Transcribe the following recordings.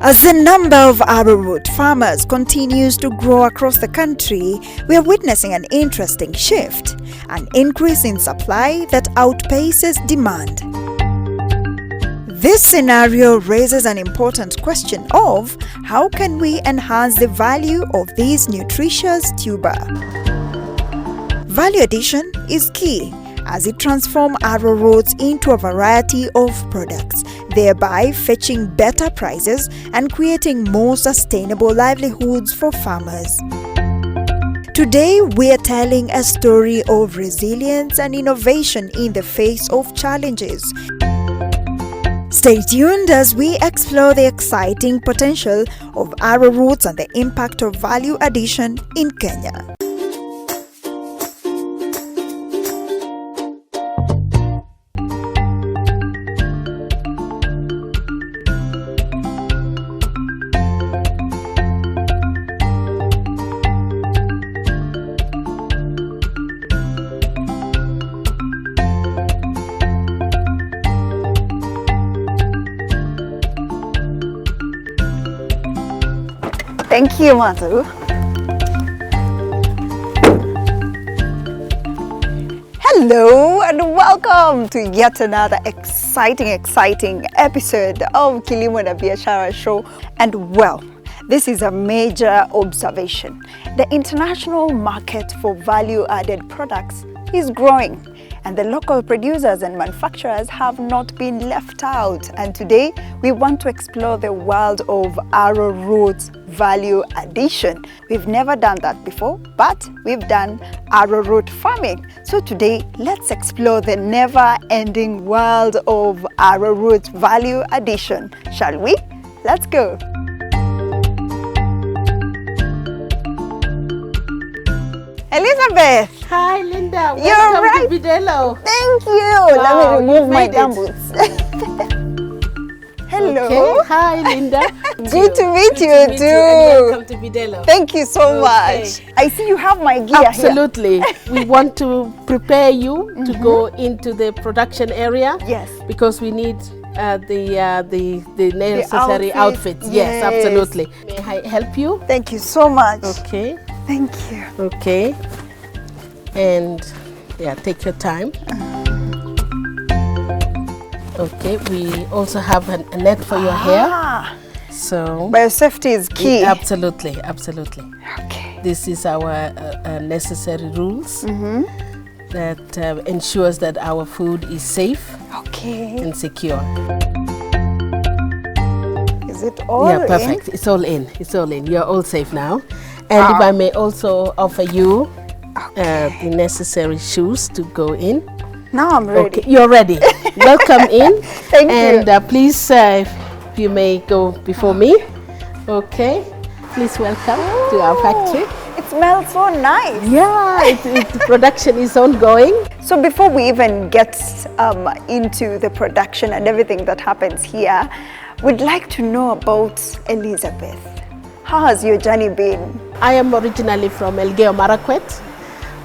As the number of arrowroot farmers continues to grow across the country, we are witnessing an interesting shift, an increase in supply that outpaces demand. This scenario raises an important question of how can we enhance the value of this nutritious tuber? Value addition is key as it transforms arrowroots into a variety of products, thereby fetching better prices and creating more sustainable livelihoods for farmers. Today, we are telling a story of resilience and innovation in the face of challenges. Stay tuned as we explore the exciting potential of arrowroots and the impact of value addition in Kenya. Thank you, Matu. Hello and welcome to yet another exciting episode of Kilimo and Biashara show. And well, this is a major observation. The international market for value-added products is growing, and the local producers and manufacturers have not been left out. And today, we want to explore the world of arrowroots value addition. We've never done that before, but we've done arrowroot farming. So today, let's explore the never-ending world of arrowroot value addition. Shall we? Let's go. Elizabeth! Hi, Linda. You're Welcome right. to Bidelo. Thank you. Wow, Let me remove my made it. gumboots. Hello. Okay. Hi, Linda. Good to meet you And too. welcome to Bidelo. Thank you so Okay. much. I see you have my gear Absolutely. We want to prepare you to go into the production area. Yes. Because we need the necessary outfits. Yes. Yes, absolutely. May I help you? here. Thank you so much. Okay. Thank you. Okay. And yeah, take your time. Okay, we also have a net for your hair. So Biosafety is key. absolutely, absolutely. Okay. This is our necessary rules that ensures that our food is safe Okay. and secure. Is it all Yeah, perfect. It's all in. It's all in. You're all safe now. And if I may also offer you the necessary shoes to go in. Now I'm ready. Okay, you're ready. Welcome in. Thank and you. Please, if you may go before me. Okay. Please welcome to our factory. It smells so nice. Yeah, the production is ongoing. So before we even get into the production and everything that happens here, we'd like to know about Elizabeth. How has your journey been? I am originally from Elgeyo Marakwet.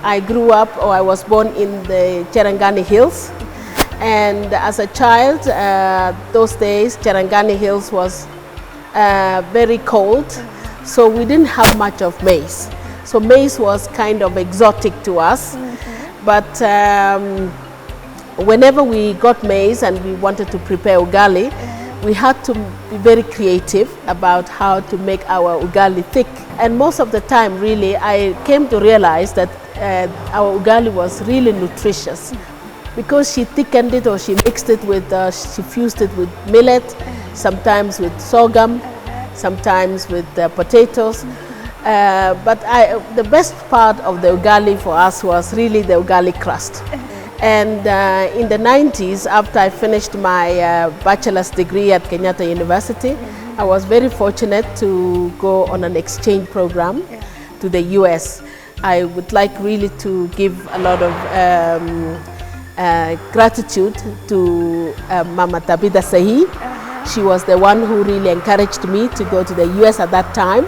I grew up, or I was born in the Cherangani Hills. And as a child, those days, Cherangani Hills was very cold. So we didn't have much of maize. So maize was kind of exotic to us. But whenever we got maize and we wanted to prepare ugali, we had to be very creative about how to make our ugali thick. And most of the time, really, I came to realize that our ugali was really nutritious because she thickened it, or she mixed it with, she fused it with millet, sometimes with sorghum, sometimes with potatoes. But the best part of the ugali for us was really the ugali crust. And in the 90s, after I finished my bachelor's degree at Kenyatta University, I was very fortunate to go on an exchange program to the US. I would like really to give a lot of gratitude to Mama Tabitha Sahi. She was the one who really encouraged me to go to the US at that time.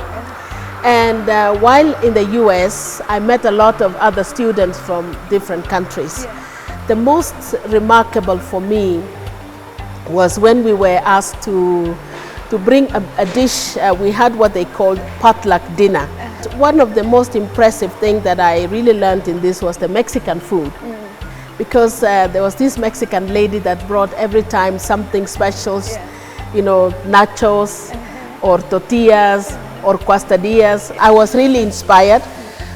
And while in the US, I met a lot of other students from different countries. The most remarkable for me was when we were asked to to bring a dish. We had what they called potluck dinner. One of the most impressive things that I really learned in this was the Mexican food. Because there was this Mexican lady that brought every time something special, you know, nachos or tortillas or quesadillas. I was really inspired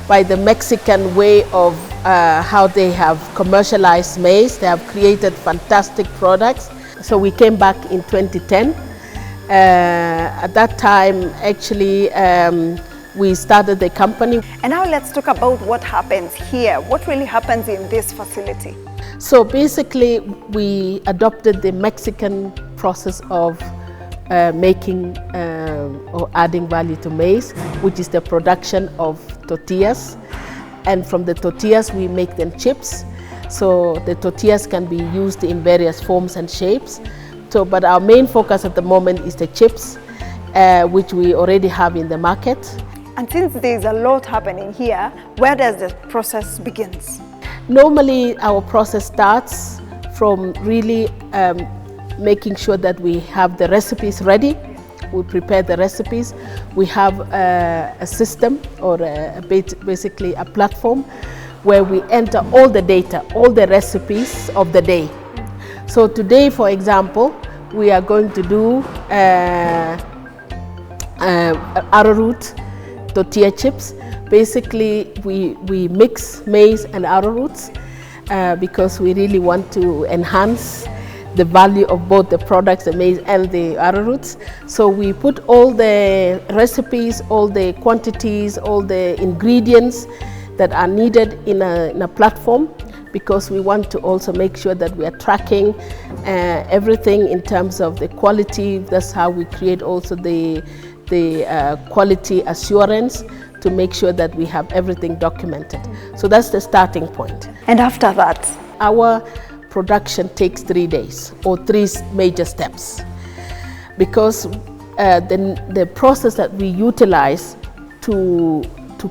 by the Mexican way of how they have commercialized maize. They have created fantastic products. So we came back in 2010. At that time, actually, we started the company. And now let's talk about what happens here. What really happens in this facility? So basically, we adopted the Mexican process of making or adding value to maize, which is the production of tortillas. And from the tortillas, we make them chips. So the tortillas can be used in various forms and shapes. So, but our main focus at the moment is the chips, which we already have in the market. And since there's a lot happening here, where does the process begins? Normally, our process starts from really making sure that we have the recipes ready. We prepare the recipes. We have a system or basically a platform where we enter all the data, all the recipes of the day. So today, for example, we are going to do arrowroot tortilla chips. Basically, we mix maize and arrowroots because we really want to enhance the value of both the products, the maize and the arrowroots. So we put all the recipes, all the quantities, all the ingredients that are needed in a platform, because we want to also make sure that we are tracking everything in terms of the quality. That's how we create also the quality assurance, to make sure that we have everything documented. So that's the starting point. And after that? Our production takes 3 days, or 3 major steps, because the process that we utilize to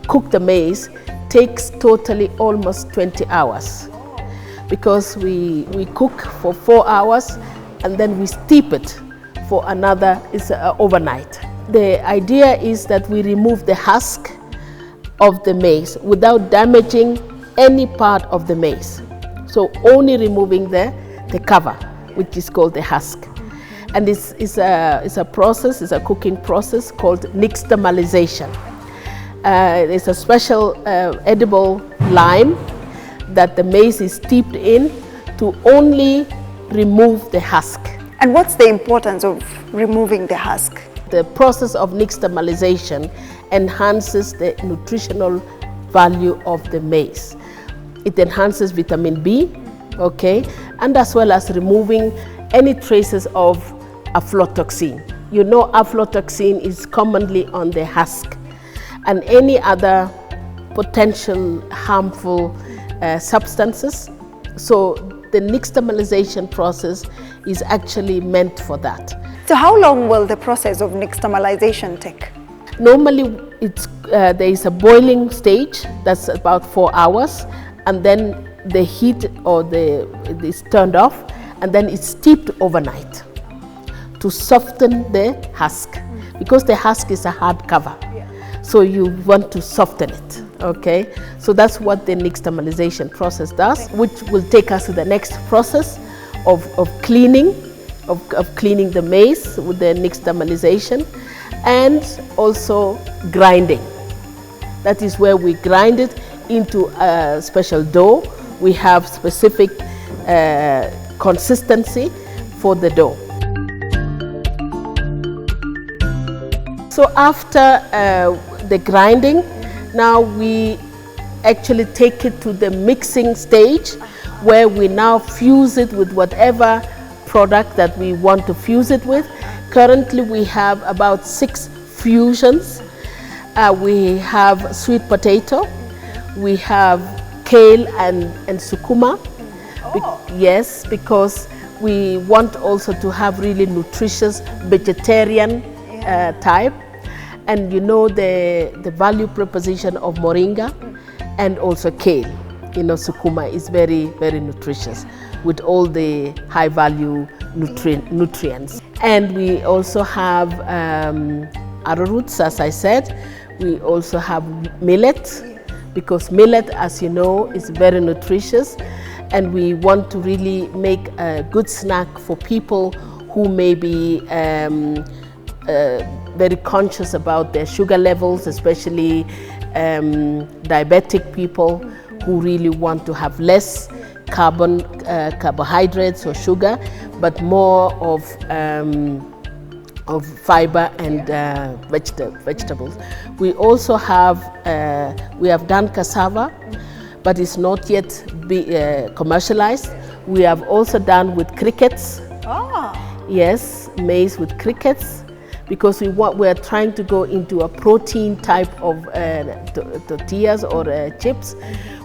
cook the maize takes totally almost 20 hours, because we cook for 4 hours and then we steep it for another overnight. The idea is that we remove the husk of the maize without damaging any part of the maize. So only removing the cover, which is called the husk. And it's a process, it's a cooking process called nixtamalization. It's a special edible lime that the maize is steeped in to only remove the husk. And what's the importance of removing the husk? The process of nixtamalization enhances the nutritional value of the maize. It enhances vitamin B, okay, and as well as removing any traces of aflatoxin. You know, aflatoxin is commonly on the husk, and any other potential harmful substances. So the nixtamalization process is actually meant for that. So how long will the process of nixtamalization take? Normally, there is a boiling stage that's about 4 hours, and then the heat is turned off, and then it's steeped overnight to soften the husk, because the husk is a hard cover. So you want to soften it, okay? So that's what the nixtamalization process does, which will take us to the next process of cleaning, of cleaning the maize with the nixtamalization, and also grinding. That is where we grind it into a special dough. We have specific consistency for the dough. So after the grinding, now we actually take it to the mixing stage, where we now fuse it with whatever product that we want to fuse it with. Currently we have about 6 fusions. We have sweet potato, we have kale and sukuma. Yes, because we want also to have really nutritious vegetarian type. And you know the value proposition of moringa and also kale. You know, sukuma is very, very nutritious with all the high value nutrients. And we also have arrowroots, as I said. We also have millet, because millet, as you know, is very nutritious, and we want to really make a good snack for people who may be very conscious about their sugar levels, especially diabetic people who really want to have less carbohydrates or sugar, but more of fiber and vegetables. We also have done cassava, but it's not yet commercialized. We have also done with crickets. Yes, maize with crickets, because we are trying to go into a protein type of tortillas or chips.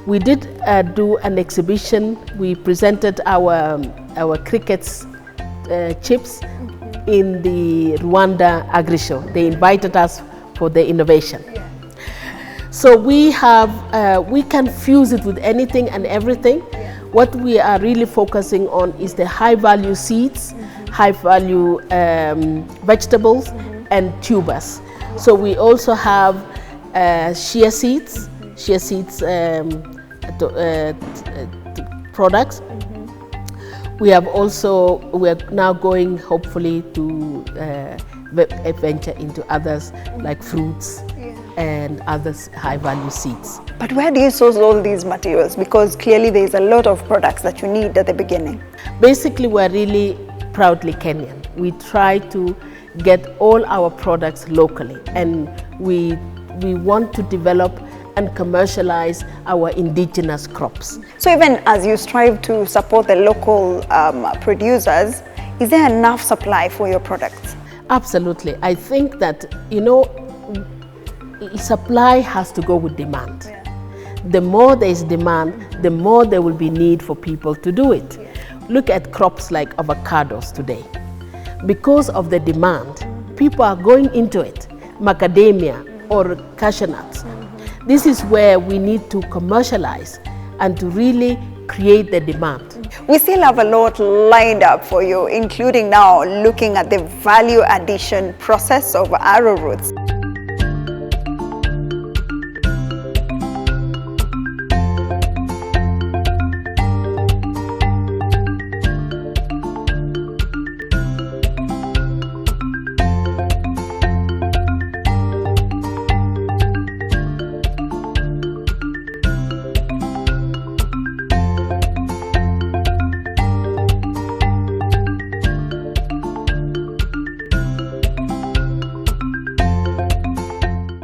We did do an exhibition. We presented our crickets chips in the Rwanda Agri Show. They invited us for the innovation. So we can fuse it with anything and everything. What we are really focusing on is the high value seeds, high value vegetables and tubers. So we also have chia seeds products. We are now going hopefully to venture into others like fruits and other high value seeds. But where do you source all these materials? Because clearly there's a lot of products that you need at the beginning. Basically, we're really proudly Kenyan. We try to get all our products locally, and we want to develop and commercialize our indigenous crops. So even as you strive to support the local producers, is there enough supply for your products? Absolutely. I think that, supply has to go with demand. The more there is demand, the more there will be need for people to do it. Look at crops like avocados today. Because of the demand, people are going into it. Macadamia or cashew nuts. This is where we need to commercialize and to really create the demand. We still have a lot lined up for you, including now looking at the value addition process of Arrowroots.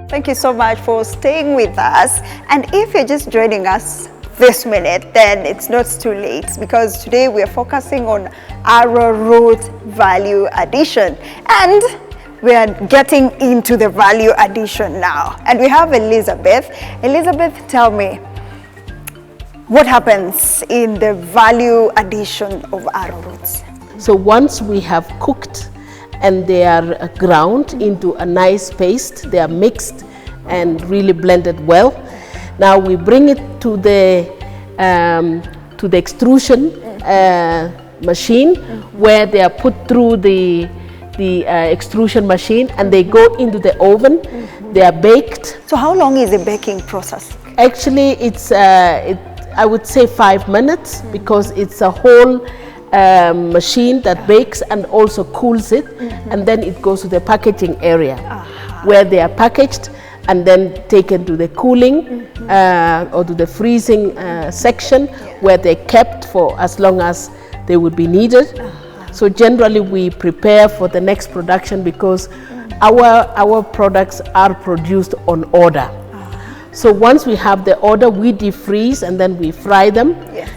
Thank you so much for staying with us. And if you're just joining us this minute, then it's not too late, because today we are focusing on Arrowroot value addition. And we are getting into the value addition now. And we have Elizabeth. Elizabeth, tell me, what happens in the value addition of Arrowroots? So once we have cooked and they are ground into a nice paste, they are mixed and really blended well. Now we bring it to the extrusion machine, where they are put through the extrusion machine and they go into the oven. They are baked. So how long is the baking process? Actually, it's I would say 5 minutes, because it's a whole machine that bakes and also cools it, and then it goes to the packaging area where they are packaged and then taken to the cooling or to the freezing section, where they're kept for as long as they would be needed. So generally we prepare for the next production, because our products are produced on order. So once we have the order, we defreeze and then we fry them,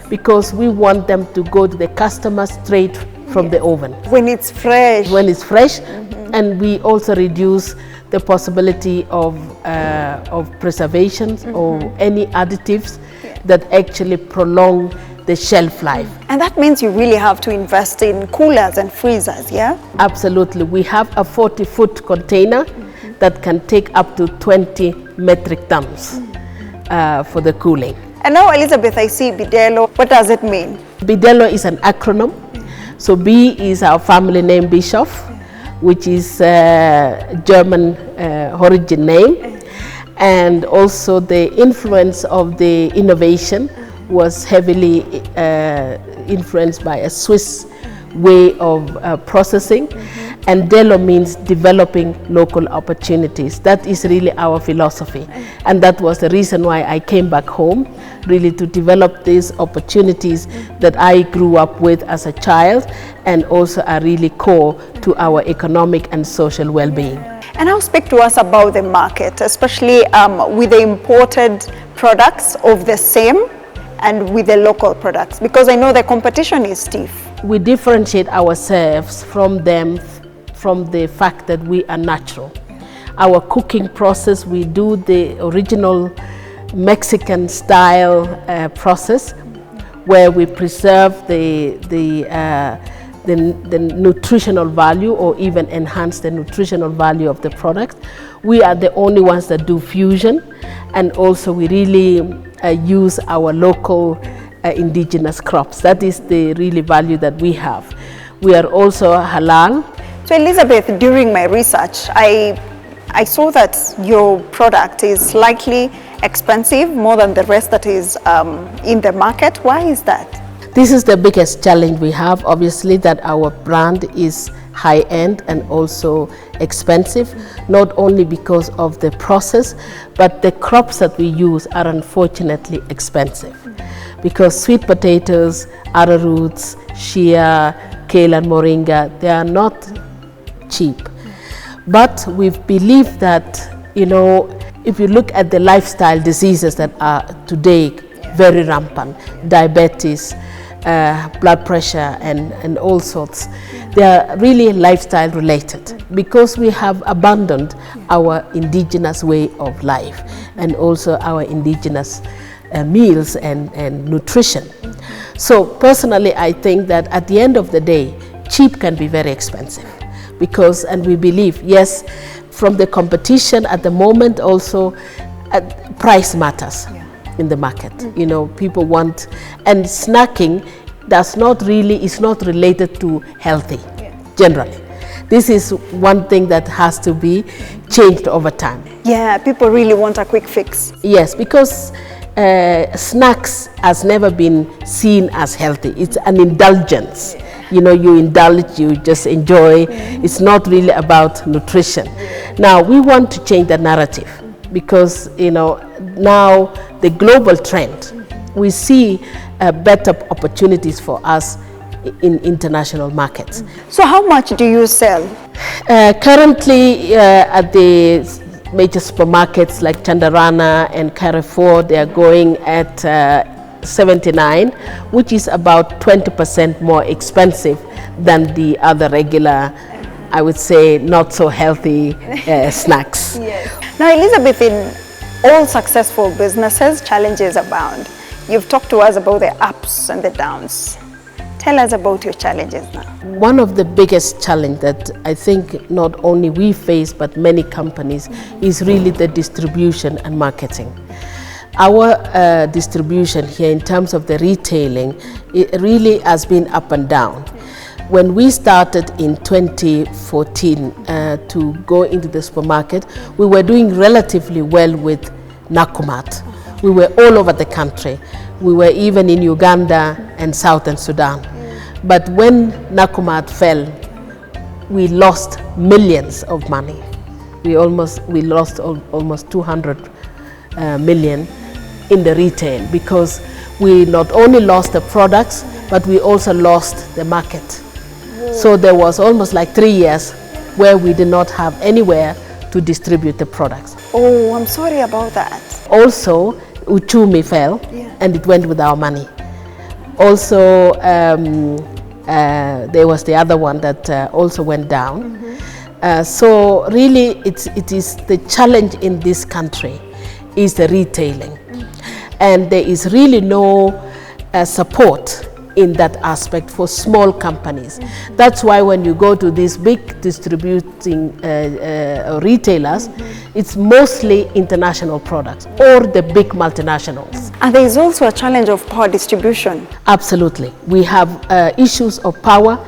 because we want them to go to the customer straight from the oven. When it's fresh. When it's fresh, and we also reduce the possibility of preservation or any additives that actually prolong the shelf life. And that means you really have to invest in coolers and freezers, yeah? Absolutely. We have a 40-foot container that can take up to 20 metric tons for the cooling. And now, Elizabeth, I see Bidello. What does it mean? Bidello is an acronym. So B is our family name, Bishop. which is German origin name. And also the influence of the innovation was heavily influenced by a Swiss way of processing. And Delo means developing local opportunities. That is really our philosophy. And that was the reason why I came back home, really to develop these opportunities that I grew up with as a child and also are really core to our economic and social well-being. And now speak to us about the market, especially with the imported products of the same and with the local products, because I know the competition is stiff. We differentiate ourselves from them from the fact that we are natural. Our cooking process, we do the original Mexican style process where we preserve the nutritional value or even enhance the nutritional value of the product. We are the only ones that do fusion, and also we really use our local indigenous crops. That is the really value that we have. We are also halal. So Elizabeth, during my research, I saw that your product is slightly expensive, more than the rest that is in the market. Why is that? This is the biggest challenge we have, obviously, that our brand is high-end and also expensive, not only because of the process, but the crops that we use are unfortunately expensive. Because sweet potatoes, arrowroots, shea, kale and moringa, they are not cheap. But we believe that, you know, if you look at the lifestyle diseases that are today very rampant, diabetes, blood pressure and all sorts, they are really lifestyle related, because we have abandoned our indigenous way of life and also our indigenous meals and nutrition. So personally, I think that at the end of the day, cheap can be very expensive, because, and we believe, yes, from the competition at the moment also, price matters in the market. You know, people want, and snacking does not really, is not related to healthy, generally. This is one thing that has to be changed over time. Yeah, people really want a quick fix. Yes, because snacks has never been seen as healthy. It's an indulgence. You know, you indulge, you just enjoy. It's not really about nutrition. Now, we want to change the narrative, because, you know, now the global trend, we see better opportunities for us in international markets. So how much do you sell? Currently, at the major supermarkets like Chandarana and Carrefour, they are going at 79, which is about 20% more expensive than the other regular, I would say, not so healthy snacks. Yes. Now, Elizabeth, in all successful businesses, challenges abound. You've talked to us about the ups and the downs. Tell us about your challenges now. One of the biggest challenges that I think not only we face, but many companies, is really the distribution and marketing. Our distribution here in terms of the retailing, it really has been up and down. When we started in 2014 to go into the supermarket, we were doing relatively well with Nakumatt. We were all over the country. We were even in Uganda and Southern Sudan. But when Nakumatt fell, we lost millions of money. We lost almost 200 million in the retail, because we not only lost the products, but we also lost the market. So there was almost like 3 years where we did not have anywhere to distribute the products. Oh, I'm sorry about that. Also, Uchumi fell, and it went with our money. Also, there was the other one that also went down. So really, it is the challenge in this country is the retailing. And there is really no support in that aspect for small companies. That's why when you go to these big distributing retailers, it's mostly international products or the big multinationals. And there is also a challenge of power distribution. Absolutely. We have issues of power.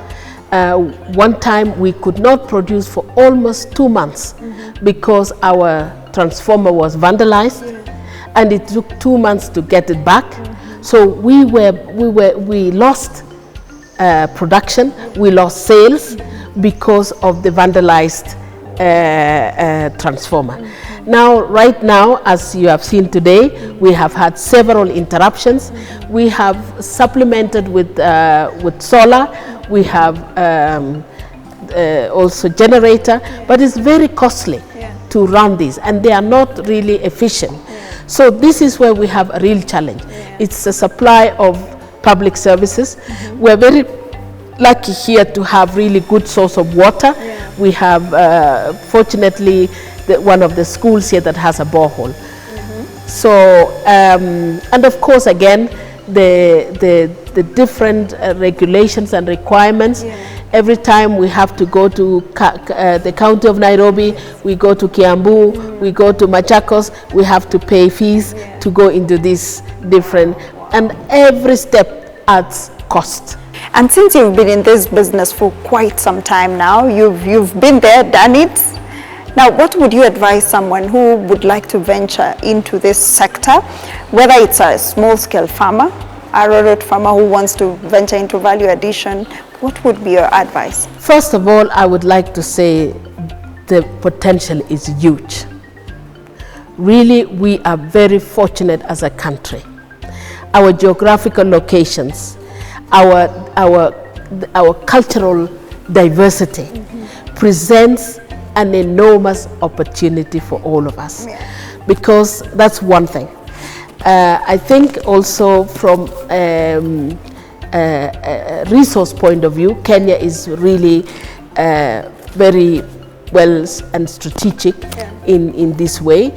One time we could not produce for almost 2 months because our transformer was vandalized, and it took 2 months to get it back. So we lost production, we lost sales because of the vandalized transformer. Now, right now, as you have seen today, we have had several interruptions. We have supplemented with solar. We have also generator, but it's very costly to run these, and they are not really efficient. So this is where we have a real challenge. It's the supply of public services. We're very lucky here to have really good source of water. We have, fortunately, one of the schools here that has a borehole. So, and of course, again, the different regulations and requirements. Every time we have to go to the county of Nairobi, we go to Kiambu, we go to Machakos, we have to pay fees to go into these different, and every step adds cost. And since you've been in this business for quite some time now, you've been there, done it. Now, what would you advise someone who would like to venture into this sector, whether it's a small-scale farmer, arrowroot farmer who wants to venture into value addition? What would be your advice? First of all, I would like to say the potential is huge. Really, we are very fortunate as a country. Our geographical locations, our cultural diversity presents an enormous opportunity for all of us, because that's one thing. I think also from a resource point of view, Kenya is really very well and strategic in this way.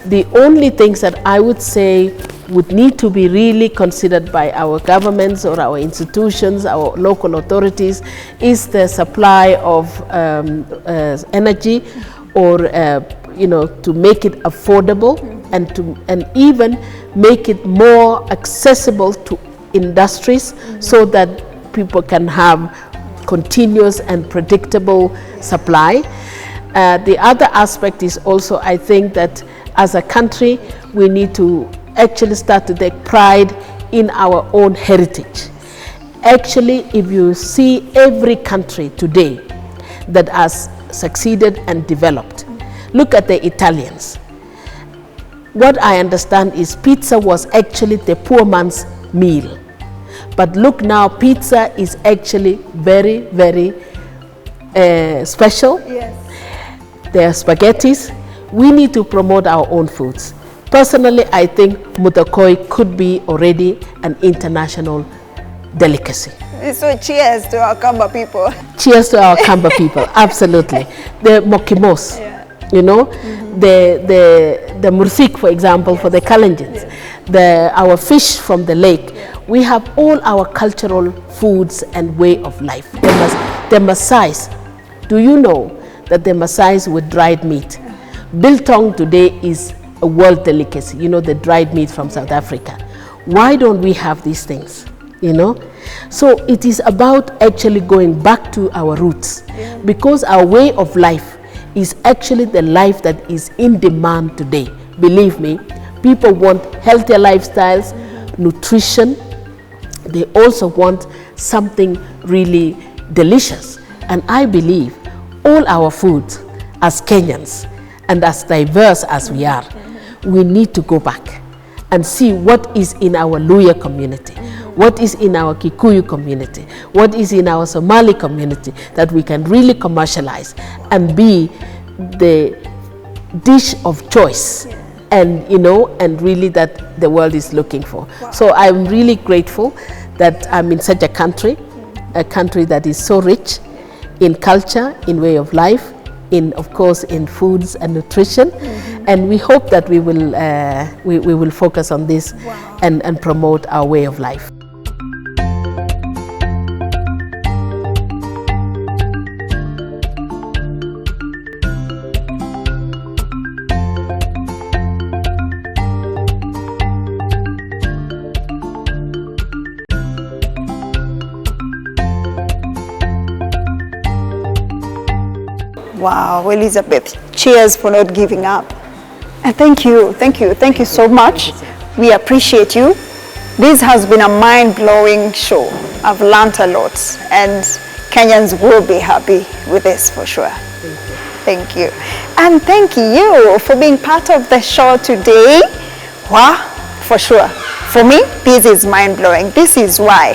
The only things that I would say would need to be really considered by our governments or our institutions, our local authorities, is the supply of energy, or to make it affordable, and even make it more accessible to industries, so that people can have continuous and predictable supply. The other aspect is also, I think that as a country, we need to actually start to take pride in our own heritage. Actually, if you see every country today that has succeeded and developed, look at the Italians. What I understand is pizza was actually the poor man's meal. But look now, pizza is actually very, very special. Yes. There are spaghettis. We need to promote our own foods. Personally, I think mutakoi could be already an international delicacy. So cheers to our Kamba people. Cheers to our Kamba people, absolutely. The mokimos, the mursik, for example, for the Kalenjins, our fish from the lake. We have all our cultural foods and way of life. The Maasais, do you know that the Maasais with dried meat? Biltong today is a world delicacy, the dried meat from South Africa. Why don't we have these things, So it is about actually going back to our roots, because our way of life is actually the life that is in demand today. Believe me, people want healthier lifestyles, nutrition. They also want something really delicious. And I believe all our foods as Kenyans, and as diverse as we are, we need to go back and see what is in our Luya community, what is in our Kikuyu community, what is in our Somali community, that we can really commercialize and be the dish of choice, and and really that the world is looking for. Wow. So I'm really grateful that I'm in such a country that is so rich in culture, in way of life, of course, in foods and nutrition, and we hope that we will focus on this. Wow. and promote our way of life. Wow, Elizabeth, cheers for not giving up. And thank you so much. We appreciate you. This has been a mind-blowing show. I've learned a lot, and Kenyans will be happy with this for sure. Thank you. And thank you for being part of the show today. Wow, for sure. For me, this is mind-blowing. This is why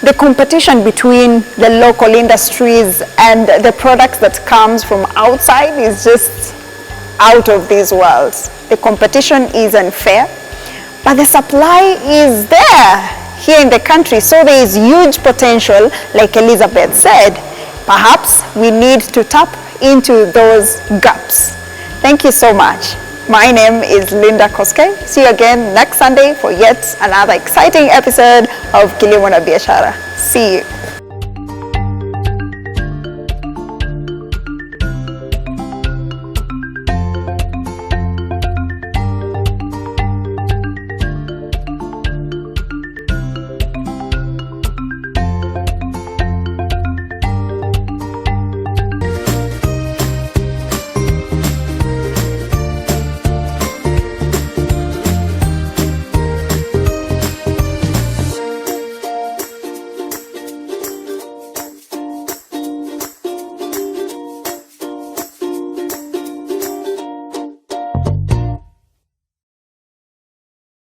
the competition between the local industries and the products that comes from outside is just out of this world. The competition is unfair, but the supply is there here in the country, so there is huge potential, like Elizabeth said. Perhaps we need to tap into those gaps. Thank you so much. My name is Linda Koske. See you again next Sunday for yet another exciting episode of Kilimo na Biashara. See you.